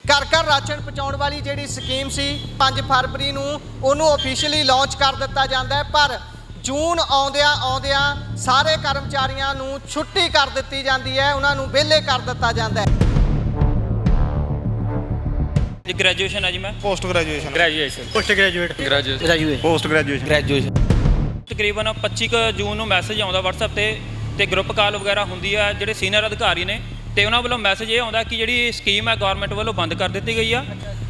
घर घर राशन पहुँचाने वाली जिहड़ी स्कीम सी 5 फरवरी नूं उहनूं ऑफिशियली लॉन्च कर दिता जाता है, पर जून आउंदियां आउंदियां सारे कर्मचारियों नूं छुट्टी कर दी जाती है, उन्होंने विहले कर दिता जाता है। ग्रेजुएशन है जी, मैं post graduation post graduate post graduation तकरीबन 25 जून ਨੂੰ ਮੈਸੇਜ ਆਉਂਦਾ WhatsApp ਤੇ ਗਰੁੱਪ ਕਾਲ ਵਗੈਰਾ ਹੁੰਦੀ ਆ ਜਿਹੜੇ ਸੀਨੀਅਰ ਅਧਿਕਾਰੀ ਨੇ ਤੇ ਉਹਨਾਂ ਵੱਲੋਂ ਮੈਸੇਜ ਇਹ ਆਉਂਦਾ ਕਿ ਜਿਹੜੀ ਸਕੀਮ ਹੈ ਗਵਰਨਮੈਂਟ ਵੱਲੋਂ ਬੰਦ ਕਰ ਦਿੱਤੀ ਗਈ ਆ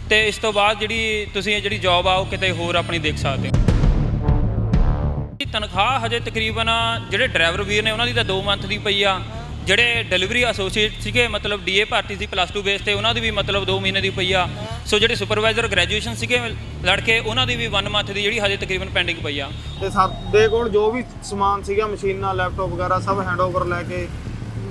ਤੇ ਇਸ ਤੋਂ ਬਾਅਦ ਜਿਹੜੀ ਤੁਸੀਂ ਜਿਹੜੀ ਜੌਬ ਆ ਉਹ ਕਿਤੇ ਹੋਰ ਆਪਣੀ ਦੇਖ ਸਕਦੇ ਹੋ। ਤਨਖਾਹ ਹਜੇ ਤਕਰੀਬਨ ਜਿਹੜੇ ਡਰਾਈਵਰ ਵੀਰ ਨੇ ਉਹਨਾਂ ਦੀ ਤਾਂ 2 ਮੰਥ ਦੀ ਪਈ ਆ, ਜਿਹੜੇ ਡਿਲੀਵਰੀ ਐਸੋਸੀਏਟ ਸੀਗੇ ਮਤਲਬ ਡੀਏ ਭਰਤੀ ਸੀ +2 ਬੇਸ ਤੇ ਉਹਨਾਂ ਦੀ ਵੀ ਮਤਲਬ 2 ਮਹੀਨੇ ਦੀ ਪਈ ਆ। ਸੋ ਜਿਹੜੇ ਸੁਪਰਵਾਈਜ਼ਰ ਗ੍ਰੈਜੂਏਸ਼ਨ ਸੀਗੇ ਲੜਕੇ ਉਹਨਾਂ ਦੀ ਵੀ 1 ਮੰਥ ਦੀ ਜਿਹੜੀ ਹਜੇ ਤਕਰੀਬਨ ਪੈਂਡਿੰਗ ਪਈ ਆ। ਤੇ ਸਾਡੇ ਕੋਲ ਜੋ ਵੀ ਸਮਾਨ ਸੀਗਾ ਮਸ਼ੀਨਾਂ ਲੈਪਟਾਪ ਵਗੈਰਾ ਸਭ ਹੈਂਡਓਵਰ ਲੈ ਕੇ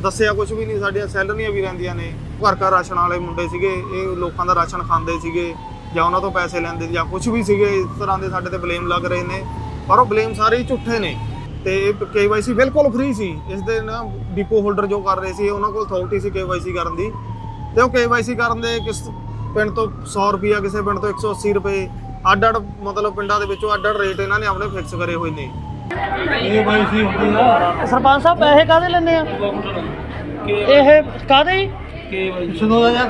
ਦੱਸਿਆ ਕੁਝ ਵੀ ਨਹੀਂ। ਸਾਡੀਆਂ ਸੈਲਰੀਆਂ ਵੀ ਰਹਿੰਦੀਆਂ ਨੇ, ਘਰ ਘਰ ਰਾਸ਼ਨ ਵਾਲੇ ਮੁੰਡੇ ਸੀਗੇ, ਇਹ ਲੋਕਾਂ ਦਾ ਰਾਸ਼ਨ ਖਾਂਦੇ ਸੀਗੇ ਜਾਂ ਉਹਨਾਂ ਤੋਂ ਪੈਸੇ ਲੈਂਦੇ ਜਾਂ ਕੁਝ ਵੀ ਸੀਗੇ ਇਸ ਤਰ੍ਹਾਂ ਦੇ ਸਾਡੇ ਤੇ ਬਲੇਮ ਲੱਗ ਰਹੇ ਨੇ, ਪਰ ਉਹ ਬਲੇਮ ਸਾਰੇ ਹੀ ਝੂਠੇ ਨੇ। ਤੇ KYC ਬਿਲਕੁਲ ਫ੍ਰੀ ਸੀ। ਇਸ ਦੇ ਨਾ ਡਿਪੋ ਹੋਲਡਰ ਜੋ ਕਰ ਰਹੇ ਸੀ ਉਹਨਾਂ ਕੋਲ ਅਥਾਰਟੀ ਸੀ KYC ਕਰਨ ਦੀ, ਤੇ ਉਹ KYC ਕਰਨ ਦੇ ਕਿਸ ਪਿੰਡ ਤੋਂ 100 ਰੁਪਈਆ, ਕਿਸੇ ਪਿੰਡ ਤੋਂ 180 ਰੁਪਏ, ਅੱਡ ਮਤਲਬ ਪਿੰਡਾਂ ਦੇ ਵਿੱਚੋਂ ਅੱਡ ਰੇਟ ਇਹਨਾਂ ਨੇ ਆਪਣੇ ਫਿਕਸ ਕਰੇ ਹੋਏ ਨੇ। KYC ਹੁੰਦੀ ਆ ਸਰਪੰਚ ਸਾਹਿਬ ਪੈਸੇ ਕਾਹਦੇ ਲੈਣੇ ਆ ਇਹ ਕਾਹਦੇ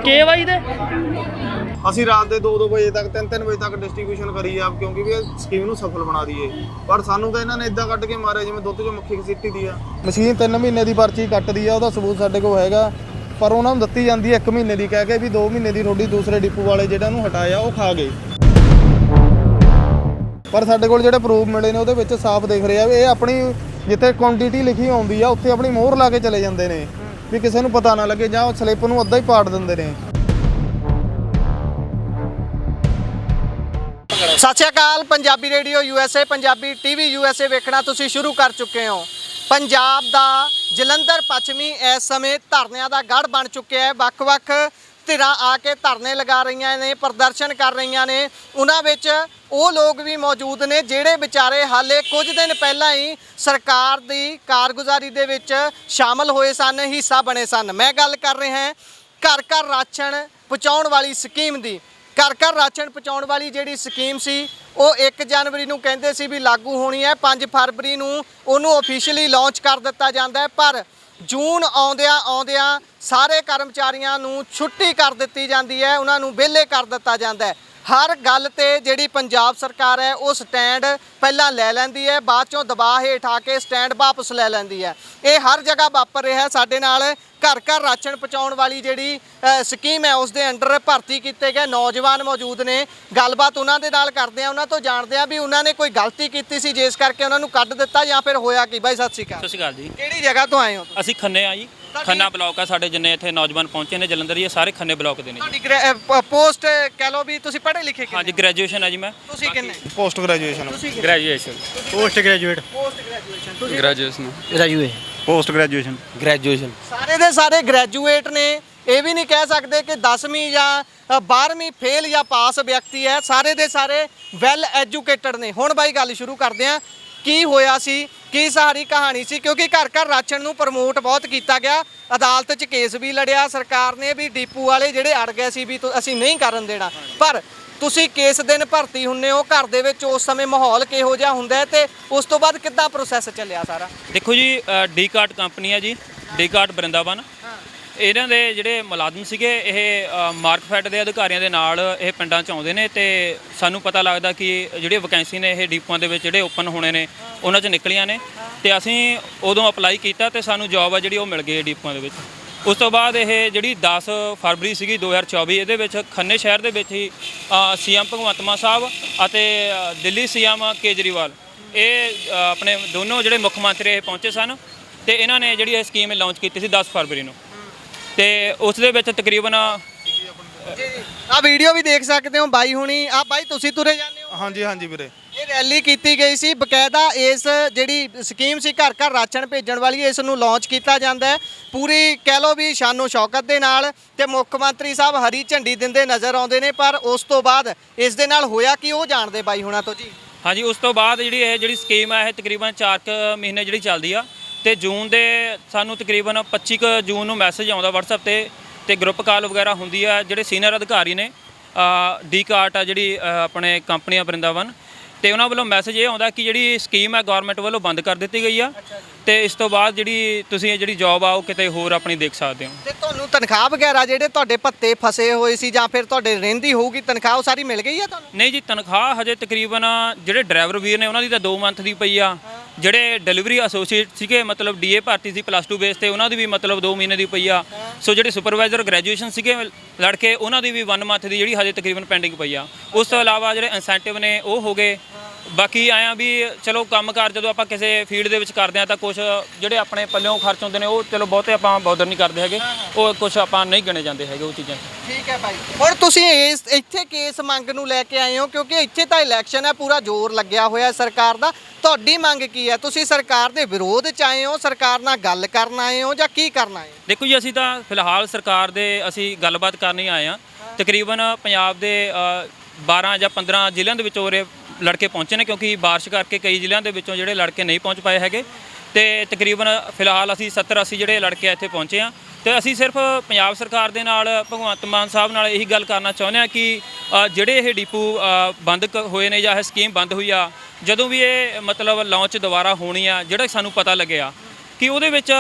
KYC ਦੇ ਅਸੀਂ ਰਾਤ ਦੇ 2-2 ਵਜੇ ਤੱਕ 3-3 ਵਜੇ ਤੱਕ ਡਿਸਟ੍ਰੀਬਿਊਸ਼ਨ ਕਰੀ ਆ ਕਿਉਂਕਿ ਵੀ ਇਹ ਸਕੀਮ ਨੂੰ ਸਫਲ ਬਣਾ ਦਈਏ, ਪਰ ਸਾਨੂੰ ਤਾਂ ਇਹਨਾਂ ਨੇ ਇਦਾਂ ਕੱਢ ਕੇ ਮਾਰਿਆ ਜਿਵੇਂ ਦੁੱਧ 'ਚ ਮੱਖੀ ਘਸੀਟੀ ਦੀ ਆ। ਮਸ਼ੀਨ 3 ਮਹੀਨੇ ਦੀ ਪਰਚੀ ਕੱਟਦੀ ਆ, ਉਹਦਾ ਸਬੂਤ ਸਾਡੇ ਕੋਲ ਹੈਗਾ, ਪਰ ਉਹਨਾਂ ਨੂੰ ਦਿੱਤੀ ਜਾਂਦੀ ਹੈ 1 ਮਹੀਨੇ ਦੀ ਕਹਿ ਕੇ ਵੀ 2 ਮਹੀਨੇ ਦੀ ਤੁਹਾਡੀ ਦੂਸਰੇ ਡਿਪੂ ਵਾਲੇ ਜਿਹੜਾ ਨੂੰ ਹਟਾਇਆ ਉਹ ਖਾ ਗਏ। ਪਰ ਸਾਡੇ ਕੋਲ ਜਿਹੜੇ ਪ੍ਰੂਫ ਮਿਲੇ ਨੇ ਉਹਦੇ ਵਿੱਚ ਸਾਫ਼ ਦਿਖ ਰਿਹਾ ਵੀ ਇਹ ਆਪਣੀ ਜਿੱਥੇ ਕੁਆਂਟੀਟੀ ਲਿਖੀ ਆਉਂਦੀ ਆ ਉੱਥੇ ਆਪਣੀ ਮੋਹਰ ਲਾ ਕੇ ਚਲੇ ਜਾਂਦੇ ਨੇ ਵੀ ਕਿਸੇ ਨੂੰ ਪਤਾ ਨਾ ਲੱਗੇ, ਜਾਂ ਉਹ ਸਲਿੱਪ ਨੂੰ ਅੱਧਾ ਹੀ ਪਾੜ ਦਿੰਦੇ ਨੇ। ਸਤਿ ਸ਼੍ਰੀ ਅਕਾਲ। Punjabi radio USA, Punjabi TV USA ਵੇਖਣਾ ਤੁਸੀਂ ਸ਼ੁਰੂ ਕਰ ਚੁੱਕੇ ਹੋ। ਪੰਜਾਬ ਦਾ ਜਲੰਧਰ ਪੱਛਮੀ ਇਸ ਸਮੇਂ ਧਰਨਿਆਂ ਦਾ ਗੜ੍ਹ ਬਣ ਚੁੱਕਿਆ ਹੈ। ਵੱਖ-ਵੱਖ ਧਿਰਾਂ ਆ ਕੇ ਧਰਨੇ ਲਗਾ ਰਹੀਆਂ ਨੇ, ਪ੍ਰਦਰਸ਼ਨ ਕਰ ਰਹੀਆਂ ਨੇ। ਉਹਨਾਂ ਵਿੱਚ ਉਹ ਲੋਕ ਵੀ ਮੌਜੂਦ ਨੇ ਜਿਹੜੇ ਵਿਚਾਰੇ ਹਾਲੇ ਕੁਝ ਦਿਨ ਪਹਿਲਾਂ ਹੀ ਸਰਕਾਰ ਦੀ ਕਾਰਗੁਜ਼ਾਰੀ ਦੇ ਵਿੱਚ ਸ਼ਾਮਲ ਹੋਏ ਸਨ, ਹਿੱਸਾ ਬਣੇ ਸਨ। ਮੈਂ ਗੱਲ ਕਰ ਰਿਹਾ ਘਰ ਘਰ ਰਾਸ਼ਨ ਪਹੁੰਚਾਉਣ ਵਾਲੀ ਸਕੀਮ ਦੀ। ਘਰ ਘਰ ਰਾਸ਼ਨ ਪਹੁੰਚਾਉਣ ਵਾਲੀ ਜਿਹੜੀ ਸਕੀਮ ਸੀ ਉਹ 1 ਜਨਵਰੀ ਨੂੰ ਕਹਿੰਦੇ ਸੀ ਵੀ ਲਾਗੂ ਹੋਣੀ ਹੈ, 5 ਫਰਵਰੀ ਨੂੰ ਉਹਨੂੰ ਆਫੀਸ਼ੀਅਲੀ ਲਾਂਚ ਕਰ ਦਿੱਤਾ ਜਾਂਦਾ ਹੈ, ਪਰ ਜੂਨ ਆਉਂਦਿਆਂ ਆਉਂਦਿਆਂ ਸਾਰੇ ਕਰਮਚਾਰੀਆਂ ਨੂੰ ਛੁੱਟੀ ਕਰ ਦਿੱਤੀ ਜਾਂਦੀ ਹੈ, ਉਹਨਾਂ ਨੂੰ ਵਿਹਲੇ ਕਰ ਦਿੱਤਾ ਜਾਂਦਾ ਹੈ। ਹਰ ਗੱਲ ਤੇ ਜਿਹੜੀ ਪੰਜਾਬ ਸਰਕਾਰ ਹੈ ਉਹ ਸਟੈਂਡ ਪਹਿਲਾਂ ਲੈ ਲੈਂਦੀ ਹੈ, ਬਾਅਦ ਚੋਂ ਦਬਾਅ ਹੇਠ ਆ ਕੇ ਸਟੈਂਡ ਵਾਪਸ ਲੈ ਲੈਂਦੀ ਹੈ। ਇਹ ਹਰ ਜਗ੍ਹਾ ਵਾਪਰ ਰਿਹਾ। ਸਾਡੇ ਨਾਲ ਘਰ ਘਰ ਰਾਸ਼ਨ ਪਹੁੰਚਾਉਣ ਵਾਲੀ ਜਿਹੜੀ ਸਕੀਮ ਹੈ ਉਸ ਦੇ ਅੰਡਰ ਭਰਤੀ ਕੀਤੇ ਗਏ ਨੌਜਵਾਨ ਮੌਜੂਦ ਨੇ। ਗੱਲਬਾਤ ਉਹਨਾਂ ਦੇ ਨਾਲ ਕਰਦੇ ਆ, ਉਹਨਾਂ ਤੋਂ ਜਾਣਦੇ ਆ ਵੀ ਉਹਨਾਂ ਨੇ ਕੋਈ ਗਲਤੀ ਕੀਤੀ ਸੀ ਜਿਸ ਕਰਕੇ ਉਹਨਾਂ ਨੂੰ ਕੱਢ ਦਿੱਤਾ ਜਾਂ ਫਿਰ ਹੋਇਆ ਕੀ। ਬਾਈ ਸਤਿ ਸ਼੍ਰੀ ਅਕਾਲ। ਸਤਿ ਸ਼੍ਰੀ ਅਕਾਲ ਜੀ। ਕਿਹੜੀ ਜਗ੍ਹਾ ਤੋਂ ਆਏ ਹੋ? ਅਸੀਂ ਖੰਨੇ ਆ ਜੀ, ਖੰਨਾ ਬਲਾਕ ਆ। ਸਾਡੇ ਜਿੰਨੇ ਇੱਥੇ ਨੌਜਵਾਨ ਪਹੁੰਚੇ ਨੇ ਜਲੰਧਰ ਹੀ, ਸਾਰੇ ਖੰਨੇ ਬਲਾਕ ਦੇ ਨੇ। ਤੁਹਾਡੀ ਪੋਸਟ ਕਹਿ ਲਓ ਵੀ ਤੁਸੀਂ ਪੜ੍ਹੇ ਲਿਖੇ ਹਾਂਜੀ, ਗ੍ਰੈਜੂਏਸ਼ਨ ਹੈ ਜੀ। ਮੈਂ ਤੁਸੀਂ ਕਿੰਨੇ? Post graduation graduation post graduate ਤੁਸੀਂ ਗ੍ਰੈਜੂਏਸ਼ਨ ਪੋਸਟ ਗ੍ਰੈਜੂਏਸ਼ਨ ਸਾਰੇ ਦੇ ਸਾਰੇ ਗ੍ਰੈਜੂਏਟ ਨੇ। ਇਹ ਵੀ ਨਹੀਂ ਕਹਿ ਸਕਦੇ ਕਿ 10ਵੀਂ ਜਾਂ 12ਵੀਂ ਫੇਲ ਜਾਂ ਪਾਸ ਵਿਅਕਤੀ ਹੈ, ਸਾਰੇ ਦੇ ਸਾਰੇ ਵੈਲ ਐਜੂਕੇਟਡ ਨੇ। ਹੁਣ ਬਾਈ ਗੱਲ ਸ਼ੁਰੂ ਕਰਦੇ ਹਾਂ, ਕੀ ਹੋਇਆ ਸੀ, ਕੀ ਸਾਰੀ ਕਹਾਣੀ ਸੀ? ਕਿਉਂਕਿ ਘਰ ਘਰ ਰਾਸ਼ਨ ਨੂੰ ਪ੍ਰਮੋਟ ਬਹੁਤ ਕੀਤਾ ਗਿਆ, ਅਦਾਲਤ 'ਚ ਕੇਸ ਵੀ ਲੜਿਆ ਸਰਕਾਰ ਨੇ ਵੀ ਡੀਪੂ ਵਾਲੇ ਜਿਹੜੇ ਅੜ ਗਏ ਸੀ ਵੀ ਅਸੀਂ ਨਹੀਂ ਕਰਨ ਦੇਣਾ। ਪਰ ਤੁਸੀਂ ਕਿਸ ਦਿਨ ਭਰਤੀ ਹੁੰਨੇ ਹੋ, ਘਰ ਦੇ ਵਿੱਚ ਉਸ ਸਮੇਂ ਮਾਹੌਲ ਕਿਹੋ ਜਿਹਾ ਹੁੰਦਾ ਤੇ ਉਸ ਤੋਂ ਬਾਅਦ ਕਿੱਦਾਂ ਪ੍ਰੋਸੈਸ ਚੱਲਿਆ ਸਾਰਾ? ਦੇਖੋ ਜੀ, ਡੀ ਕਾਰਟ ਕੰਪਨੀ ਹੈ ਜੀ, ਡੀ ਕਾਰਟ ਬਰਿੰਦਾਵਨ। ਇਹਨਾਂ ਦੇ ਜਿਹੜੇ ਮੁਲਾਜ਼ਮ ਸੀਗੇ ਇਹ ਮਾਰਕਫੈਡ ਦੇ ਅਧਿਕਾਰੀਆਂ ਦੇ ਨਾਲ ਇਹ ਪਿੰਡਾਂ 'ਚ ਆਉਂਦੇ ਨੇ ਤੇ ਸਾਨੂੰ ਪਤਾ ਲੱਗਦਾ ਕਿ ਜਿਹੜੇ ਵੈਕੈਂਸੀ ਨੇ ਇਹ ਡੀਪੂਆਂ ਦੇ ਵਿੱਚ ਜਿਹੜੇ ਓਪਨ ਹੋਣੇ ਨੇ ਉਹਨਾਂ 'ਚ ਨਿਕਲੀਆਂ ਨੇ ਤੇ ਅਸੀਂ ਉਦੋਂ ਅਪਲਾਈ ਕੀਤਾ ਤੇ ਸਾਨੂੰ ਜੌਬ ਆ ਜਿਹੜੀ ਉਹ ਮਿਲ ਗਈ ਡੀਪੂਆਂ ਦੇ ਵਿੱਚ। ਉਸ ਤੋਂ ਬਾਅਦ ਇਹ ਜਿਹੜੀ 10 ਫਰਵਰੀ ਸੀਗੀ 2024, ਇਹਦੇ ਵਿੱਚ ਖੰਨੇ ਸ਼ਹਿਰ ਦੇ ਵਿੱਚ ਹੀ CM ਭਗਵੰਤ ਮਾਨ ਸਾਹਿਬ ਅਤੇ ਦਿੱਲੀ CM ਕੇਜਰੀਵਾਲ ਇਹ ਆਪਣੇ ਦੋਨੋਂ ਜਿਹੜੇ ਮੁੱਖ ਮੰਤਰੀ ਇਹ ਪਹੁੰਚੇ ਸਨ ਤੇ ਇਹਨਾਂ ਨੇ ਜਿਹੜੀ ਇਹ ਸਕੀਮ ਲਾਂਚ ਕੀਤੀ ਸੀ 10 ਫਰਵਰੀ ਨੂੰ। ਤੇ ਉਸ ਦੇ ਵਿੱਚ ਤਕਰੀਬਨ ਆ ਵੀਡੀਓ ਵੀ ਦੇਖ ਸਕਦੇ ਹੋ ਬਾਈ ਹੁਣੀ। ਆ ਬਾਈ ਤੁਸੀਂ ਤੁਰੇ ਜਾਂਦੇ ਹੋ? ਹਾਂਜੀ ਵੀਰੇ। ਇਹ ਰੈਲੀ ਕੀਤੀ ਗਈ ਸੀ ਬਕਾਇਦਾ। ਇਸ ਜਿਹੜੀ ਸਕੀਮ ਸੀ ਘਰ ਘਰ ਰਾਸ਼ਨ ਭੇਜਣ ਵਾਲੀ, ਇਸ ਨੂੰ ਲਾਂਚ ਕੀਤਾ ਜਾਂਦਾ ਹੈ ਪੂਰੀ ਕਹਿ ਲਓ ਵੀ ਸ਼ਾਨੋ ਸ਼ੌਕਤ ਦੇ ਨਾਲ, ਤੇ ਮੁੱਖ ਮੰਤਰੀ ਸਾਹਿਬ ਹਰੀ ਝੰਡੀ ਦਿੰਦੇ ਨਜ਼ਰ ਆਉਂਦੇ ਨੇ। ਪਰ ਉਸ ਤੋਂ ਬਾਅਦ ਇਸ ਦੇ ਨਾਲ ਹੋਇਆ ਕਿ ਉਹ ਜਾਣਦੇ ਬਾਈ ਹੁਣਾਂ ਤੋਂ ਜੀ। ਹਾਂਜੀ, ਉਸ ਤੋਂ ਬਾਅਦ ਜਿਹੜੀ ਸਕੀਮ ਹੈ ਇਹ ਤਕਰੀਬਨ 4 ਮਹੀਨੇ ਜਿਹੜੀ ਚੱਲਦੀ ਆ ਤੇ ਜੂਨ ਦੇ ਸਾਨੂੰ ਤਕਰੀਬਨ 25 ਜੂਨ ਨੂੰ ਮੈਸੇਜ ਆਉਂਦਾ WhatsApp ਤੇ ਗਰੁੱਪ ਕਾਲ ਵਗੈਰਾ ਹੁੰਦੀ ਆ। ਜਿਹੜੇ ਸੀਨੀਅਰ ਅਧਿਕਾਰੀ ਨੇ ਡੀ ਕਾਰਟ ਆ ਜਿਹੜੀ ਆਪਣੇ ਕੰਪਨੀ ਆ ਬਰਿੰਦਾਵਨ, ਤੇ ਉਹਨਾਂ ਵੱਲੋਂ ਮੈਸੇਜ ਇਹ ਆਉਂਦਾ ਕਿ ਜਿਹੜੀ ਸਕੀਮ ਹੈ ਗਵਰਨਮੈਂਟ ਵੱਲੋਂ ਬੰਦ ਕਰ ਦਿੱਤੀ ਗਈ ਆ ਤੇ ਇਸ ਤੋਂ ਬਾਅਦ ਜਿਹੜੀ ਤੁਸੀਂ ਇਹ ਜਿਹੜੀ ਜੌਬ ਆ ਉਹ ਕਿਤੇ ਹੋਰ ਆਪਣੀ ਦੇਖ ਸਕਦੇ ਹੋ। ਤੇ ਤੁਹਾਨੂੰ ਤਨਖਾਹ ਵਗੈਰਾ ਜਿਹੜੇ ਤੁਹਾਡੇ ਭੱਤੇ ਫਸੇ ਹੋਏ ਸੀ ਜਾਂ ਫਿਰ ਤੁਹਾਡੇ ਰਹਿੰਦੀ ਹੋਊਗੀ ਤਨਖਾਹ, ਉਹ ਸਾਰੀ ਮਿਲ ਗਈ ਆ ਤੁਹਾਨੂੰ? ਨਹੀਂ ਜੀ, ਤਨਖਾਹ ਹਜੇ ਤਕਰੀਬਨ ਜਿਹੜੇ ਡਰਾਈਵਰ ਵੀਰ ਨੇ ਉਹਨਾਂ ਦੀ ਤਾਂ 2 ਮੰਥ ਦੀ ਪਈ ਆ। ਜਿਹੜੇ ਡਿਲੀਵਰੀ ਐਸੋਸੀਏਟ ਸੀਗੇ ਮਤਲਬ ਡੀਏ ਭਰਤੀ ਸੀ +2 ਬੇਸ ਤੇ, ਉਹਨਾਂ ਦੀ ਵੀ ਮਤਲਬ 2 ਮਹੀਨੇ ਦੀ ਪਈ ਆ। ਸੋ ਜਿਹੜੇ ਸੁਪਰਵਾਈਜ਼ਰ ਗ੍ਰੈਜੂਏਸ਼ਨ ਸੀਗੇ ਲੜਕੇ, ਉਹਨਾਂ ਦੀ ਵੀ 1 ਮੰਥ ਦੀ ਜਿਹੜੀ ਹਜੇ ਤਕਰੀਬਨ ਪੈਂਡਿੰਗ ਪਈ ਆ। ਉਸ ਤੋਂ ਇਲਾਵਾ ਜਿਹੜੇ ਇਨਸੈਂਟਿਵ ਨੇ ਉਹ ਹੋ ਗਏ। ਬਾਕੀ ਆਇਆ ਵੀ ਚਲੋ ਕੰਮਕਾਰ ਜਦੋਂ ਆਪਾਂ ਕਿਸੇ ਫੀਲਡ ਦੇ ਵਿੱਚ ਕਰਦੇ ਆ ਤਾਂ ਕੁਝ ਜਿਹੜੇ ਆਪਣੇ ਪੱਲਿਓਂ ਖਰਚ ਹੁੰਦੇ ਨੇ ਉਹ ਚਲੋ ਬਹੁਤੇ ਆਪਾਂ ਬੌਦਰ ਨਹੀਂ ਕਰਦੇ ਹੈਗੇ, ਉਹ ਕੁਝ ਆਪਾਂ ਨਹੀਂ ਗਿਣੇ ਜਾਂਦੇ ਹੈਗੇ ਉਹ ਚੀਜ਼ਾਂ। ਠੀਕ ਹੈ ਭਾਈ। ਹੁਣ ਤੁਸੀਂ ਇੱਥੇ ਕੇਸ ਮੰਗ ਨੂੰ ਲੈ ਕੇ ਆਏ ਹੋ ਕਿਉਂਕਿ ਇੱਥੇ ਤਾਂ ਇਲੈਕਸ਼ਨ ਹੈ, ਪੂਰਾ ਜ਼ੋਰ ਲੱਗਿਆ ਹੋਇਆ ਸਰਕਾਰ ਦਾ। ਤੁਹਾਡੀ ਮੰਗ ਕੀ ਹੈ? ਤੁਸੀਂ ਸਰਕਾਰ ਦੇ ਵਿਰੋਧ 'ਚ ਆਏ ਹੋ, ਸਰਕਾਰ ਨਾਲ ਗੱਲ ਕਰਨ ਆਏ ਹੋ ਜਾਂ ਕੀ ਕਰਨਾ ਹੈ? ਦੇਖੋ ਜੀ, ਅਸੀਂ ਤਾਂ ਫਿਲਹਾਲ ਸਰਕਾਰ ਦੇ ਅਸੀਂ ਗੱਲਬਾਤ ਕਰਨ ਹੀ ਆਏ ਆ। ਤਕਰੀਬਨ ਪੰਜਾਬ ਦੇ 12 ਜਾਂ 15 ਜ਼ਿਲ੍ਹਿਆਂ ਦੇ ਵਿੱਚੋਂ ਉਰੇ ਲੜਕੇ ਪਹੁੰਚੇ ਨੇ ਕਿਉਂਕਿ ਬਾਰਿਸ਼ ਕਰਕੇ ਕਈ ਜ਼ਿਲ੍ਹਿਆਂ ਦੇ ਵਿੱਚੋਂ ਜਿਹੜੇ ਲੜਕੇ ਨਹੀਂ ਪਹੁੰਚ ਪਾਏ ਹੈਗੇ। ਤੇ ਤਕਰੀਬਨ ਫਿਲਹਾਲ ਅਸੀਂ 70-80 ਜਿਹੜੇ ਲੜਕੇ ਇੱਥੇ ਪਹੁੰਚੇ ਆ। ਤੇ ਅਸੀਂ ਸਿਰਫ ਪੰਜਾਬ ਸਰਕਾਰ ਦੇ ਨਾਲ, ਭਗਵੰਤ ਮਾਨ ਸਾਹਿਬ ਨਾਲ ਇਹੀ ਗੱਲ ਕਰਨਾ ਚਾਹੁੰਦੇ ਆ ਕਿ ਜਿਹੜੇ ਇਹ ਡੀਪੂ ਬੰਦ ਹੋਏ ਨੇ ਜਾਂ ਇਹ ਸਕੀਮ ਬੰਦ ਹੋਈ ਆ, ਜਦੋਂ ਵੀ ਇਹ ਮਤਲਬ ਲਾਂਚ ਦੁਬਾਰਾ ਹੋਣੀ ਆ, ਜਿਹੜਾ ਸਾਨੂੰ ਪਤਾ ਲੱਗਿਆ ਕਿ ਉਹਦੇ ਵਿੱਚ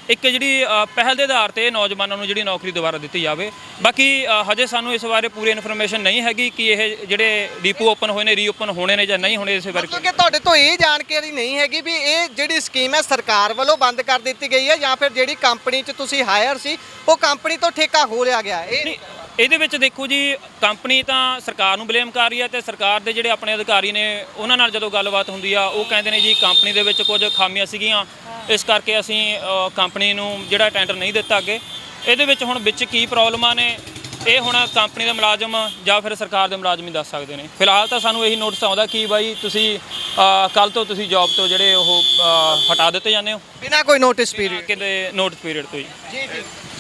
ਇੱਕ ਜਿਹੜੀ ਪਹਿਲ ਦੇ ਆਧਾਰ ਤੇ ਨੌਜਵਾਨਾਂ ਨੂੰ ਜਿਹੜੀ ਨੌਕਰੀ ਦੁਬਾਰਾ ਦਿੱਤੀ ਜਾਵੇ। ਬਾਕੀ ਹਜੇ ਸਾਨੂੰ ਇਸ ਬਾਰੇ ਪੂਰੀ ਇਨਫੋਰਮੇਸ਼ਨ ਨਹੀਂ ਹੈਗੀ ਕਿ ਇਹ ਜਿਹੜੇ ਡੀਪੂ ਓਪਨ ਹੋਏ ਨੇ ਰੀਓਪਨ ਹੋਣੇ ਨੇ ਜਾਂ ਨਹੀਂ ਹੋਣੇ। ਇਸ ਬਾਰੇ ਕਿ ਤੁਹਾਡੇ ਤੋਂ ਇਹ ਜਾਣਕਾਰੀ ਨਹੀਂ ਹੈਗੀ ਵੀ ਇਹ ਜਿਹੜੀ ਸਕੀਮ ਹੈ ਸਰਕਾਰ ਵੱਲੋਂ ਬੰਦ ਕਰ ਦਿੱਤੀ ਗਈ ਹੈ ਜਾਂ ਫਿਰ ਜਿਹੜੀ ਕੰਪਨੀ 'ਚ ਤੁਸੀਂ ਹਾਇਰ ਸੀ ਉਹ ਕੰਪਨੀ ਤੋਂ ਠੇਕਾ ਖੋਹ ਲਿਆ ਗਿਆ? ਇਹ ਇਹਦੇ ਵਿੱਚ ਦੇਖੋ ਜੀ, ਕੰਪਨੀ ਤਾਂ ਸਰਕਾਰ ਨੂੰ ਬਲੇਮ ਕਰ ਰਹੀ ਹੈ ਤੇ ਸਰਕਾਰ ਦੇ ਜਿਹੜੇ ਆਪਣੇ ਅਧਿਕਾਰੀ ਨੇ ਉਹਨਾਂ ਨਾਲ ਜਦੋਂ ਗੱਲਬਾਤ ਹੁੰਦੀ ਆ ਉਹ ਕਹਿੰਦੇ ਨੇ ਜੀ ਕੰਪਨੀ ਦੇ ਵਿੱਚ ਕੁਝ ਖਾਮੀਆਂ ਸੀਗੀਆਂ, ਇਸ ਕਰਕੇ ਅਸੀਂ ਕੰਪਨੀ ਨੂੰ ਜਿਹੜਾ ਟੈਂਡਰ ਨਹੀਂ ਦਿੱਤਾ ਅੱਗੇ। ਇਹਦੇ ਵਿੱਚ ਹੁਣ ਵਿੱਚ ਕੀ ਪ੍ਰੋਬਲਮਾਂ ਨੇ ਇਹ ਹੁਣ ਕੰਪਨੀ ਦੇ ਮੁਲਾਜ਼ਮ ਜਾਂ ਫਿਰ ਸਰਕਾਰ ਦੇ ਮੁਲਾਜ਼ਮ ਹੀ ਦੱਸ ਸਕਦੇ ਨੇ। ਫਿਲਹਾਲ ਤਾਂ ਸਾਨੂੰ ਇਹੀ ਨੋਟਿਸ ਆਉਂਦਾ ਕਿ ਬਾਈ ਤੁਸੀਂ ਕੱਲ੍ਹ ਤੋਂ ਤੁਸੀਂ ਜੌਬ ਤੋਂ ਜਿਹੜੇ ਉਹ ਹਟਾ ਦਿੱਤੇ ਜਾਂਦੇ ਹੋ ਬਿਨਾਂ ਕੋਈ ਨੋਟਿਸ ਪੀਰੀਅਡ ਕਿਤੇ ਨੋਟਿਸ ਪੀਰੀਅਡ ਤੋਂ ਜੀ।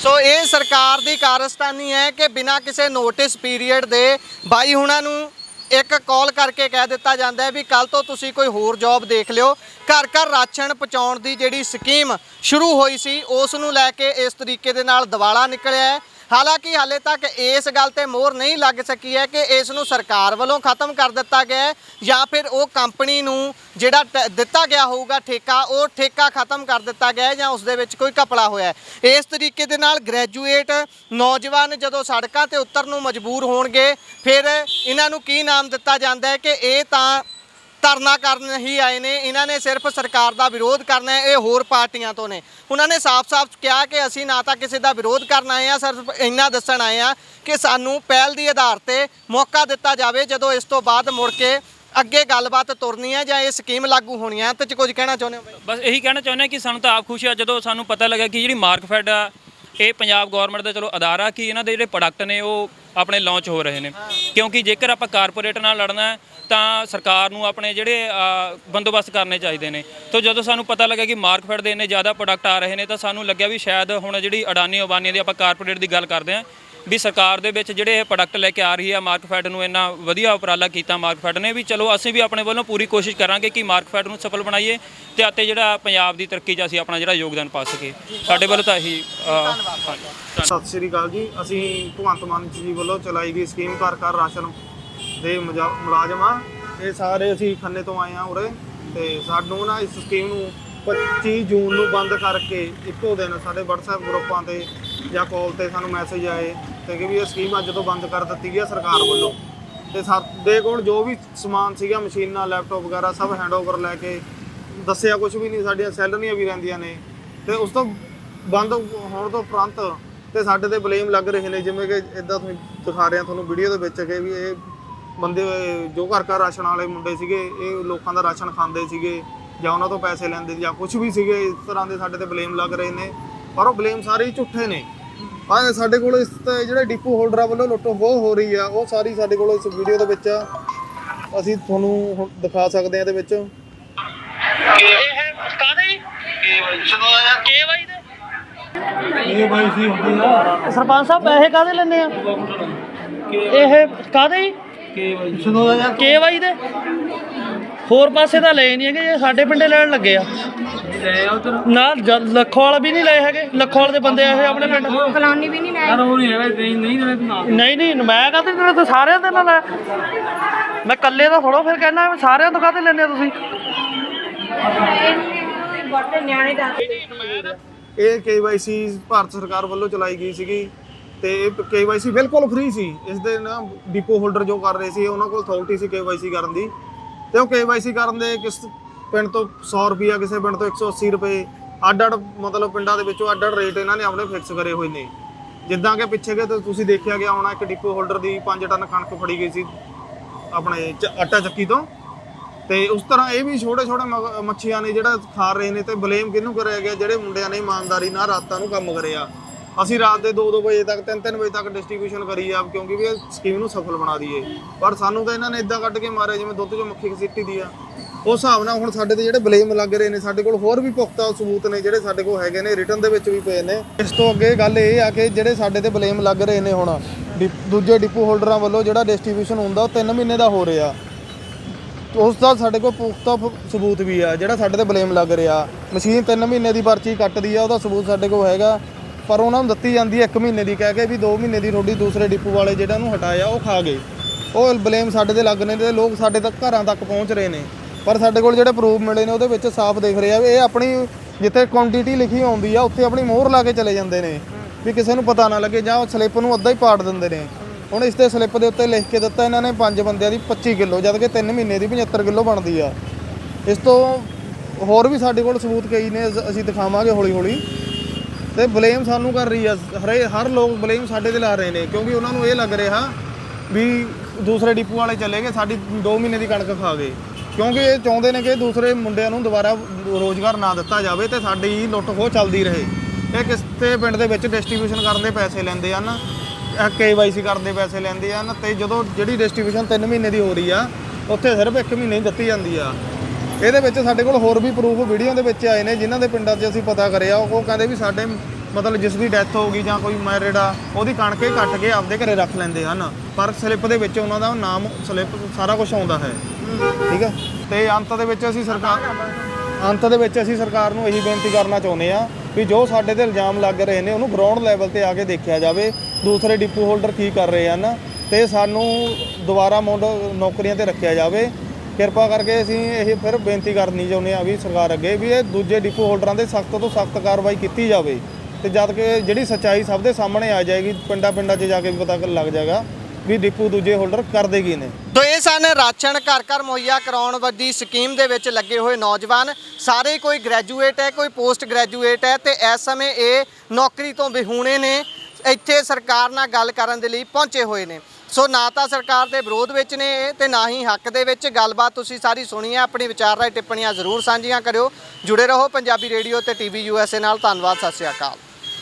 ਸੋ ਇਹ ਸਰਕਾਰ ਦੀ ਕਾਰਸਤਾਨੀ ਹੈ ਕਿ ਬਿਨਾਂ ਕਿਸੇ ਨੋਟਿਸ ਪੀਰੀਅਡ ਦੇ ਬਾਈ ਹੁਣਾਂ ਨੂੰ ਇੱਕ ਕਾਲ ਕਰਕੇ ਕਹਿ ਦਿੱਤਾ ਜਾਂਦਾ ਹੈ ਵੀ ਕੱਲ ਤੋਂ ਤੁਸੀਂ ਕੋਈ ਹੋਰ ਜੌਬ ਦੇਖ ਲਿਓ। ਘਰ ਘਰ ਰਾਸ਼ਨ ਪਹੁੰਚਾਉਣ ਦੀ ਜਿਹੜੀ ਸਕੀਮ ਸ਼ੁਰੂ ਹੋਈ ਸੀ ਉਸ ਨੂੰ ਲੈ ਕੇ ਇਸ ਤਰੀਕੇ ਦੇ ਨਾਲ ਦਿਵਾਲਾ ਨਿਕਲਿਆ ਹੈ। ਹਾਲਾਂਕਿ ਹਾਲੇ ਤੱਕ ਇਸ ਗੱਲ ਤੇ ਮੋਹਰ ਨਹੀਂ ਲੱਗ ਸਕੀ ਹੈ ਕਿ ਇਸ ਨੂੰ ਸਰਕਾਰ ਵੱਲੋਂ ਖਤਮ ਕਰ ਦਿੱਤਾ ਗਿਆ ਹੈ ਜਾਂ ਫਿਰ ਉਹ ਕੰਪਨੀ ਨੂੰ ਜਿਹੜਾ ਦਿੱਤਾ ਗਿਆ ਹੋਊਗਾ ਠੇਕਾ, ਉਹ ਠੇਕਾ ਖਤਮ ਕਰ ਦਿੱਤਾ ਗਿਆ ਹੈ ਜਾਂ ਉਸ ਦੇ ਵਿੱਚ ਕੋਈ ਘਪਲਾ ਹੋਇਆ ਹੈ। ਇਸ ਤਰੀਕੇ ਦੇ ਨਾਲ ਗ੍ਰੈਜੂਏਟ ਨੌਜਵਾਨ ਜਦੋਂ ਸੜਕਾਂ ਤੇ ਉਤਰਨ ਨੂੰ ਮਜਬੂਰ ਹੋਣਗੇ ਫਿਰ ਇਹਨਾਂ ਨੂੰ ਕੀ ਨਾਮ ਦਿੱਤਾ ਜਾਂਦਾ ਹੈ ਕਿ ਇਹ ਤਾਂ ਧਰਨਾ ਕਰਨ ਹੀ ਆਏ ਨੇ, ਇਹਨਾਂ ਨੇ ਸਿਰਫ ਸਰਕਾਰ ਦਾ ਵਿਰੋਧ ਕਰਨਾ ਹੈ। ਇਹ ਹੋਰ ਪਾਰਟੀਆਂ ਤੋਂ ਨੇ। ਉਹਨਾਂ ਨੇ ਸਾਫ਼-ਸਾਫ਼ ਕਿਹਾ ਕਿ ਅਸੀਂ ਨਾ ਤਾਂ ਕਿਸੇ ਦਾ ਵਿਰੋਧ ਕਰਨ ਆਏ ਆ, ਸਿਰਫ ਇੰਨਾ ਦੱਸਣ ਆਏ ਆ ਕਿ ਸਾਨੂੰ ਪਹਿਲ ਦੀ ਆਧਾਰ ਤੇ ਮੌਕਾ ਦਿੱਤਾ ਜਾਵੇ ਜਦੋਂ ਇਸ ਤੋਂ ਬਾਅਦ ਮੁੜ ਕੇ ਅੱਗੇ ਗੱਲਬਾਤ ਤੁਰਨੀ ਹੈ ਜਾਂ ਇਹ ਸਕੀਮ ਲਾਗੂ ਹੋਣੀ ਹੈ। ਤੇ ਕੁਝ ਕਹਿਣਾ ਚਾਹੁੰਦੇ ਹੋ ਬਾਈ? ਬਸ ਇਹੀ ਕਹਿਣਾ ਚਾਹੁੰਦੇ ਕਿ ਸਾਨੂੰ ਤਾਂ ਆਪ ਖੁਸ਼ੀ ਆ ਜਦੋਂ ਸਾਨੂੰ ਪਤਾ ਲੱਗਾ ਕਿ ਜਿਹੜੀ ਮਾਰਕਫੈਡ ਆ ਇਹ ਪੰਜਾਬ ਗਵਰਨਮੈਂਟ ਦਾ ਚਲੋ ਅਦਾਰਾ ਕਿ ਇਹਨਾਂ ਦੇ ਜਿਹੜੇ ਪ੍ਰੋਡਕਟ ਨੇ ਉਹ ਆਪਣੇ ਲਾਂਚ ਹੋ ਰਹੇ ਨੇ। ਕਿਉਂਕਿ ਜੇਕਰ ਆਪਾਂ ਕਾਰਪੋਰੇਟ ਨਾਲ ਲੜਨਾ ਹੈ ਤਾਂ ਸਰਕਾਰ ਨੂੰ ਆਪਣੇ ਜਿਹੜੇ ਬੰਦੋਬਸਤ ਕਰਨੇ ਚਾਹੀਦੇ ਨੇ। ਤਾਂ ਜਦੋਂ ਸਾਨੂੰ ਪਤਾ ਲੱਗਾ ਕਿ ਮਾਰਕਫੈਡ ਦੇ ਇੰਨੇ ਜ਼ਿਆਦਾ ਪ੍ਰੋਡਕਟ ਆ ਰਹੇ ਨੇ ਤਾਂ ਸਾਨੂੰ ਲੱਗਿਆ ਵੀ ਸ਼ਾਇਦ ਹੁਣ ਜਿਹੜੀ ਅਡਾਨੀ ਅਬਾਨੀ ਦੀ ਆਪਾਂ ਕਾਰਪੋਰੇਟ ਦੀ ਗੱਲ ਕਰਦੇ ਹਾਂ ਵੀ ਸਰਕਾਰ ਦੇ ਵਿੱਚ ਜਿਹੜੇ ਇਹ ਪ੍ਰੋਡਕਟ ਲੈ ਕੇ ਆ ਰਹੀ ਹੈ ਮਾਰਕਫੈਡ ਨੂੰ ਇੰਨਾ ਵਧੀਆ ਉਪਰਾਲਾ ਕੀਤਾ ਮਾਰਕਫੈਡ ਨੇ ਵੀ ਚਲੋ ਅਸੀਂ ਵੀ ਆਪਣੇ ਵੱਲੋਂ ਪੂਰੀ ਕੋਸ਼ਿਸ਼ ਕਰਾਂਗੇ ਕਿ ਮਾਰਕਫੈਡ ਨੂੰ ਸਫਲ ਬਣਾਈਏ ਤੇ ਅਤੇ ਜਿਹੜਾ ਪੰਜਾਬ ਦੀ ਤਰੱਕੀ 'ਚ ਅਸੀਂ ਆਪਣਾ ਜਿਹੜਾ ਯੋਗਦਾਨ ਪਾ ਸਕੀਏ। ਸਾਡੇ ਵੱਲੋਂ ਤਾਂ ਇਹੀ ਸਤਿ ਸ਼੍ਰੀ ਅਕਾਲ ਜੀ। ਅਸੀਂ ਭਗਵੰਤ ਮਾਨ ਜੀ ਵੱਲੋਂ ਚਲਾਈ ਗਈ ਸਕੀਮ ਘਰ ਘਰ ਰਾਸ਼ਨ ਦੇ ਮੁਲਾਜ਼ਮ ਆ, ਇਹ ਸਾਰੇ ਅਸੀਂ ਖੰਨੇ ਤੋਂ ਆਏ ਆ ਉਰੇ ਤੇ ਸਾਨੂੰ ਨਾ ਇਸ ਸਕੀਮ ਨੂੰ 25 ਜੂਨ ਨੂੰ ਬੰਦ ਕਰਕੇ ਇੱਕੋ ਦਿਨ ਸਾਡੇ WhatsApp ਗਰੁੱਪਾਂ ਤੇ ਜਾਂ ਕਾਲ ਤੇ ਸਾਨੂੰ ਮੈਸੇਜ ਆਏ ਤੇ ਕਿ ਵੀ ਇਹ ਸਕੀਮ ਅੱਜ ਤੋਂ ਬੰਦ ਕਰ ਦਿੱਤੀ ਗਈ ਸਰਕਾਰ ਵੱਲੋਂ। ਤੇ ਸਾਡੇ ਕੋਲ ਜੋ ਵੀ ਸਮਾਨ ਸੀਗਾ ਮਸ਼ੀਨਾਂ ਲੈਪਟਾਪ ਵਗੈਰਾ ਸਭ ਹੈਂਡਓਵਰ ਲੈ ਕੇ ਦੱਸਿਆ ਕੁਝ ਵੀ ਨਹੀਂ, ਸਾਡੀਆਂ ਸੈਲਰੀਆਂ ਵੀ ਰਹਿੰਦੀਆਂ ਨੇ। ਤੇ ਉਸ ਤੋਂ ਬੰਦ ਹੋਣ ਤੋਂ ਉਪਰੰਤ ਤੇ ਸਾਡੇ ਤੇ ਬਲੇਮ ਲੱਗ ਰਹੇ ਨੇ ਜਿਵੇਂ ਕਿ ਇਦਾਂ ਤੁਸੀਂ ਦਿਖਾ ਰਹੇ ਤੁਹਾਨੂੰ ਵੀਡੀਓ ਦੇ ਵਿੱਚ ਕਿ ਵੀ ਇਹ ਬੰਦੇ ਜੋ ਘਰ ਘਰ ਰਾਸ਼ਨ ਵਾਲੇ ਮੁੰਡੇ ਸੀਗੇ ਇਹ ਲੋਕਾਂ ਦਾ ਰਾਸ਼ਨ ਖਾਂਦੇ ਸੀਗੇ ਜਾਂ ਉਹਨਾਂ ਤੋਂ ਪੈਸੇ ਲੈਂਦੇ ਜਾਂ ਕੁਝ ਵੀ ਸੀਗੇ ਇਸ ਤਰ੍ਹਾਂ ਦੇ ਸਾਡੇ ਤੇ ਬਲੇਮ ਲੱਗ ਰਹੇ ਨੇ। ਪਰ ਉਹ ਬਲੇਮ ਸਾਰੇ ਹੀ ਝੂਠੇ ਨੇ। ਸਾਡੇ ਕੋਲ ਇਸ ਤੇ ਜਿਹੜੇ ਡਿਪੂ ਹੋਲਡਰਾਂ ਵੱਲੋਂ ਲੁੱਟ ਹੋ ਰਹੀ ਆ ਉਹ ਸਾਰੀ ਸਾਡੇ ਕੋਲ ਇਸ ਵੀਡੀਓ ਦੇ ਵਿੱਚ ਅਸੀਂ ਤੁਹਾਨੂੰ ਦਿਖਾ ਸਕਦੇ ਹਾਂ। ਇਹਦੇ ਵਿੱਚ ਸਰਪੰਚ ਸਾਹਿਬ ਪੈਸੇ ਕਾਹਦੇ ਲੈਣੇ ਆ? ਇਹ ਕਾਹਦੇ KYC ਦੇ ਹੋਰ ਪਾਸੇ ਤਾਂ ਲਏ ਨਹੀਂ ਹੈਗੇ, ਜੇ ਸਾਡੇ ਪਿੰਡੇ ਲੈਣ ਲੱਗੇ ਆ। ਨਾ ਲੱਖੋ ਵਾਲਾ ਵੀ ਨਹੀਂ ਲਏ ਹੈਗੇ, ਲੱਖੋ ਵਾਲੇ ਦੇ ਬੰਦੇ ਆਏ ਹੋਏ ਆਪਣੇ ਪਿੰਡ। ਕਲੋਨੀ ਵੀ ਨਹੀਂ ਲਾਇਆ। ਨਹੀਂ ਮੈਂ ਕਾਹਤੇ ਦੇਣਾ, ਤੇ ਸਾਰਿਆਂ ਦੇ ਨਾਲ ਹੈ। ਮੈਂ ਇਕੱਲੇ ਦਾ ਥੋੜੋ ਫਿਰ ਕਹਿਣਾ, ਸਾਰਿਆਂ ਤੋਂ ਕਾਹਤੇ ਲੈਂਦੇ ਤੁਸੀਂ? ਨਿਆਣੇ ਦਾ ਇਹ KYC ਭਾਰਤ ਸਰਕਾਰ ਵੱਲੋਂ ਚਲਾਈ ਗਈ ਸੀਗੀ ਤੇ ਇਹ KYC ਬਿਲਕੁਲ ਫ੍ਰੀ ਸੀ। ਇਸ ਦੇ ਨਾ ਡਿਪੋ ਹੋਲਡਰ ਜੋ ਕਰ ਰਹੇ ਸੀ ਉਹਨਾਂ ਕੋਲ ਅਥਾਰਟੀ ਸੀ KYC ਕਰਨ ਦੀ, ਤੇ ਉਹ KYC ਕਰਨ ਦੇ ਕਿਸ ਪਿੰਡ ਤੋਂ 100 ਰੁਪਿਆ, ਕਿਸੇ ਪਿੰਡ ਤੋਂ 180 ਰੁਪਏ, ਅੱਡ-ਅੱਡ ਮਤਲਬ ਪਿੰਡਾਂ ਦੇ ਵਿੱਚੋਂ ਅੱਡ-ਅੱਡ ਰੇਟ ਇਹਨਾਂ ਨੇ ਆਪਣੇ ਫਿਕਸ ਕਰੇ ਹੋਏ ਨੇ। ਜਿੱਦਾਂ ਕਿ ਪਿੱਛੇ ਕਿ ਤੁਸੀਂ ਦੇਖਿਆ ਗਿਆ ਹੋਣਾ, ਇੱਕ ਡਿਪੋ ਹੋਲਡਰ ਦੀ 5 ਟਨ ਕਣਕ ਫੜੀ ਗਈ ਸੀ ਆਪਣੇ ਆਟਾ ਚੱਕੀ ਤੋਂ। ਤੇ ਉਸ ਤਰ੍ਹਾਂ ਇਹ ਵੀ ਛੋਟੇ ਮੱਛੀਆਂ ਨੇ ਜਿਹੜਾ ਖਾ ਰਹੇ ਨੇ। ਤੇ ਬਲੇਮ ਕਿਹਨੂੰ ਕਰਿਆ ਗਿਆ? ਜਿਹੜੇ ਮੁੰਡਿਆਂ ਨੇ ਇਮਾਨਦਾਰੀ ਨਾਲ ਰਾਤਾਂ ਨੂੰ ਕੰਮ ਕਰਿਆ। ਅਸੀਂ ਰਾਤ ਦੇ 2-2 ਵਜੇ ਤੱਕ 3-3 ਵਜੇ ਤੱਕ ਡਿਸਟ੍ਰੀਬਿਊਸ਼ਨ ਕਰੀ ਆ, ਕਿਉਂਕਿ ਵੀ ਇਹ ਸਕੀਮ ਨੂੰ ਸਫਲ ਬਣਾ ਦਈਏ। ਪਰ ਸਾਨੂੰ ਤਾਂ ਇਹਨਾਂ ਨੇ ਇਦਾਂ ਕੱਢ ਕੇ ਮਾਰਿਆ ਜਿਵੇਂ ਦੁੱਧ 'ਚੋਂ ਮੱਖੀ ਘਸੀਟੀ ਦੀ ਆ। ਉਸ ਹਿਸਾਬ ਨਾਲ ਹੁਣ ਸਾਡੇ ਤੇ ਜਿਹੜੇ ਬਲੇਮ ਲੱਗ ਰਹੇ ਨੇ, ਸਾਡੇ ਕੋਲ ਹੋਰ ਵੀ ਪੁਖਤਾ ਸਬੂਤ ਨੇ ਜਿਹੜੇ ਸਾਡੇ ਕੋਲ ਹੈਗੇ ਨੇ, ਰਿਟਨ ਦੇ ਵਿੱਚ ਵੀ ਪਏ ਨੇ। ਇਸ ਤੋਂ ਅੱਗੇ ਗੱਲ ਇਹ ਆ ਕਿ ਜਿਹੜੇ ਸਾਡੇ ਤੇ ਬਲੇਮ ਲੱਗ ਰਹੇ ਨੇ ਹੁਣ ਦੂਜੇ ਡਿਪੂ ਹੋਲਡਰਾਂ ਵੱਲੋਂ ਜਿਹੜਾ ਡਿਸਟ੍ਰੀਬਿਊਸ਼ਨ ਹੁੰਦਾ ਉਹ 3 ਮਹੀਨੇ ਦਾ ਹੋ ਰਿਹਾ। ਉਸ ਦਾ ਸਾਡੇ ਕੋਲ ਪੁਖਤਾ ਸਬੂਤ ਵੀ ਆ। ਜਿਹੜਾ ਸਾਡੇ ਤੇ ਬਲੇਮ ਲੱਗ ਰਿਹਾ, ਮਸ਼ੀਨ 3 ਮਹੀਨੇ ਦੀ ਪਰਚੀ ਕੱਟਦੀ ਆ, ਉਹਦਾ ਸਬੂਤ ਸਾਡੇ ਕੋਲ ਹੈਗਾ। ਪਰ ਉਹਨਾਂ ਨੂੰ ਦਿੱਤੀ ਜਾਂਦੀ ਹੈ 1 ਮਹੀਨੇ ਦੀ, ਕਹਿ ਕੇ ਵੀ 2 ਮਹੀਨੇ ਦੀ ਤੁਹਾਡੀ ਦੂਸਰੇ ਡਿਪੂ ਵਾਲੇ ਜਿਹੜਾ ਨੂੰ ਹਟਾਇਆ ਉਹ ਖਾ ਗਏ। ਉਹ ਬਲੇਮ ਸਾਡੇ ਤੇ ਲੱਗ ਨੇ ਤੇ ਲੋਕ ਸਾਡੇ ਤੱਕ ਘਰਾਂ ਤੱਕ ਪਹੁੰਚ ਰਹੇ ਨੇ। ਪਰ ਸਾਡੇ ਕੋਲ ਜਿਹੜੇ ਪ੍ਰੂਫ ਮਿਲੇ ਨੇ ਉਹਦੇ ਵਿੱਚ ਸਾਫ਼ ਦਿਖ ਰਿਹਾ ਵੀ ਇਹ ਆਪਣੀ ਜਿੱਥੇ ਕੁਆਂਟੀਟੀ ਲਿਖੀ ਆਉਂਦੀ ਆ ਉੱਥੇ ਆਪਣੀ ਮੋਹਰ ਲਾ ਕੇ ਚਲੇ ਜਾਂਦੇ ਨੇ ਵੀ ਕਿਸੇ ਨੂੰ ਪਤਾ ਨਾ ਲੱਗੇ, ਜਾਂ ਉਹ ਸਲਿੱਪ ਨੂੰ ਅੱਧਾ ਹੀ ਪਾੜ ਦਿੰਦੇ ਨੇ। ਹੁਣ ਇਸ ਤੇ ਸਲਿੱਪ ਦੇ ਉੱਤੇ ਲਿਖ ਕੇ ਦਿੱਤਾ ਇਹਨਾਂ ਨੇ 5 ਬੰਦਿਆਂ ਦੀ 25 ਕਿਲੋ, ਜਦ ਕਿ 3 ਮਹੀਨੇ ਦੀ 75 ਕਿਲੋ ਬਣਦੀ ਆ। ਇਸ ਤੋਂ ਹੋਰ ਵੀ ਸਾਡੇ ਕੋਲ ਸਬੂਤ ਕਈ ਨੇ, ਅਸੀਂ ਦਿਖਾਵਾਂਗੇ ਹੌਲੀ ਹੌਲੀ। ਤੇ ਬਲੇਮ ਸਾਨੂੰ ਕਰ ਰਹੀ ਆ ਹਰ ਲੋਕ ਬਲੇਮ ਸਾਡੇ ਤੇ ਲਾ ਰਹੇ ਨੇ, ਕਿਉਂਕਿ ਉਹਨਾਂ ਨੂੰ ਇਹ ਲੱਗ ਰਿਹਾ ਵੀ ਦੂਸਰੇ ਡਿਪੂ ਵਾਲੇ ਚਲੇ ਗਏ, ਸਾਡੀ 2 ਮਹੀਨੇ ਦੀ ਕਣਕ ਖਾ ਗਏ। ਕਿਉਂਕਿ ਇਹ ਚਾਹੁੰਦੇ ਨੇ ਕਿ ਦੂਸਰੇ ਮੁੰਡਿਆਂ ਨੂੰ ਦੁਬਾਰਾ ਰੋਜ਼ਗਾਰ ਨਾ ਦਿੱਤਾ ਜਾਵੇ ਤੇ ਸਾਡੀ ਲੁੱਟ ਖੋਹ ਚੱਲਦੀ ਰਹੇ। ਇਹ ਕਿਸੇ ਪਿੰਡ ਦੇ ਵਿੱਚ ਡਿਸਟ੍ਰੀਬਿਊਸ਼ਨ ਕਰਨ ਦੇ ਪੈਸੇ ਲੈਂਦੇ ਹਨ, KYC ਕਰਨ ਦੇ ਪੈਸੇ ਲੈਂਦੇ ਹਨ। ਤੇ ਜਦੋਂ ਜਿਹੜੀ ਡਿਸਟ੍ਰੀਬਿਊਸ਼ਨ 3 ਮਹੀਨੇ ਦੀ ਹੋ ਰਹੀ ਆ, ਉੱਥੇ ਸਿਰਫ 1 ਮਹੀਨੇ ਦੀ ਦਿੱਤੀ ਜਾਂਦੀ ਆ। ਇਹਦੇ ਵਿੱਚ ਸਾਡੇ ਕੋਲ ਹੋਰ ਵੀ ਪ੍ਰੂਫ ਵੀਡੀਓ ਦੇ ਵਿੱਚ ਆਏ ਨੇ, ਜਿਨ੍ਹਾਂ ਦੇ ਪਿੰਡਾਂ 'ਚ ਅਸੀਂ ਪਤਾ ਕਰਿਆ। ਉਹ ਕਹਿੰਦੇ ਵੀ ਸਾਡੇ ਮਤਲਬ ਜਿਸ ਦੀ ਡੈਥ ਹੋ ਗਈ ਜਾਂ ਕੋਈ ਮੈਰਿਡ ਆ, ਉਹਦੀ ਕਣਕ ਹੀ ਕੱਟ ਕੇ ਆਪਦੇ ਘਰੇ ਰੱਖ ਲੈਂਦੇ ਹਨ, ਪਰ ਸਲਿੱਪ ਦੇ ਵਿੱਚ ਉਹਨਾਂ ਦਾ ਨਾਮ, ਸਲਿੱਪ ਸਾਰਾ ਕੁਝ ਆਉਂਦਾ ਹੈ। ਠੀਕ ਹੈ। ਤੇ ਅੰਤ ਦੇ ਵਿੱਚ ਅਸੀਂ ਸਰਕਾਰ ਨੂੰ ਇਹੀ ਬੇਨਤੀ ਕਰਨਾ ਚਾਹੁੰਦੇ ਆ ਵੀ ਜੋ ਸਾਡੇ ਤੇ ਇਲਜ਼ਾਮ ਲੱਗ ਰਹੇ ਨੇ ਉਹਨੂੰ ਗਰਾਊਂਡ ਲੈਵਲ ਤੇ ਆ ਕੇ ਦੇਖਿਆ ਜਾਵੇ, ਦੂਸਰੇ ਡਿਪੂ ਹੋਲਡਰ ਕੀ ਕਰ ਰਹੇ ਹਨ, ਤੇ ਸਾਨੂੰ ਦੁਬਾਰਾ ਨੌਕਰੀਆਂ ਤੇ ਰੱਖਿਆ ਜਾਵੇ। ਕਿਰਪਾ ਕਰਕੇ ਅਸੀਂ ਇਹ ਫਿਰ ਬੇਨਤੀ ਕਰਨੀ ਚਾਹੁੰਦੇ ਆ ਵੀ ਸਰਕਾਰ ਅੱਗੇ ਵੀ ਇਹ ਦੂਜੇ ਡਿਪੂ ਹੋਲਡਰਾਂ ਦੇ ਸਖਤ ਤੋਂ ਸਖਤ ਕਾਰਵਾਈ ਕੀਤੀ ਜਾਵੇ। ਤੇ ਜਦ ਕਿ ਜਿਹੜੀ ਸੱਚਾਈ ਸਭ ਦੇ ਸਾਹਮਣੇ ਆ ਜਾਏਗੀ, ਪਿੰਡਾਂ 'ਚ ਜਾ ਕੇ ਵੀ ਪਤਾ ਲੱਗ ਜਾਏਗਾ ਵੀ ਡਿਪੂ ਦੂਜੇ ਹੋਲਡਰ ਕਰਦੇ ਕੀ ਨੇ। ਤੋ ਇਹ ਸਨ ਰਾਸ਼ਨ ਘਰ ਘਰ ਮੁਹੱਈਆ ਕਰਾਉਣ ਦੀ ਸਕੀਮ ਦੇ ਵਿੱਚ ਲੱਗੇ ਹੋਏ ਨੌਜਵਾਨ। ਸਾਰੇ ਕੋਈ ਗ੍ਰੈਜੂਏਟ ਹੈ, ਕੋਈ ਪੋਸਟ ਗ੍ਰੈਜੂਏਟ ਹੈ, ਤੇ ਇਸ ਸਮੇਂ ਇਹ ਨੌਕਰੀ ਤੋਂ ਵਿਹੂਣੇ ਨੇ। ਇੱਥੇ ਸਰਕਾਰ ਨਾਲ ਗੱਲ ਕਰਨ ਦੇ ਲਈ ਪਹੁੰਚੇ ਹੋਏ ਨੇ। ਸੋ ਨਾ ਤਾਂ ਸਰਕਾਰ ਦੇ ਵਿਰੋਧ ਵਿੱਚ ਨੇ ਤੇ ਨਾ ਹੀ ਹੱਕ ਦੇ ਵਿੱਚ। ਗੱਲਬਾਤ ਤੁਸੀਂ ਸਾਰੀ ਸੁਣੀ ਹੈ, ਆਪਣੀ ਵਿਚਾਰ ਰਾਏ ਟਿੱਪਣੀਆਂ ਜ਼ਰੂਰ ਸਾਂਝੀਆਂ ਕਰਿਓ। ਜੁੜੇ ਰਹੋ ਪੰਜਾਬੀ ਰੇਡੀਓ ਤੇ TV USA ਨਾਲ। ਧੰਨਵਾਦ, ਸਤਿ ਸ਼੍ਰੀ ਅਕਾਲ।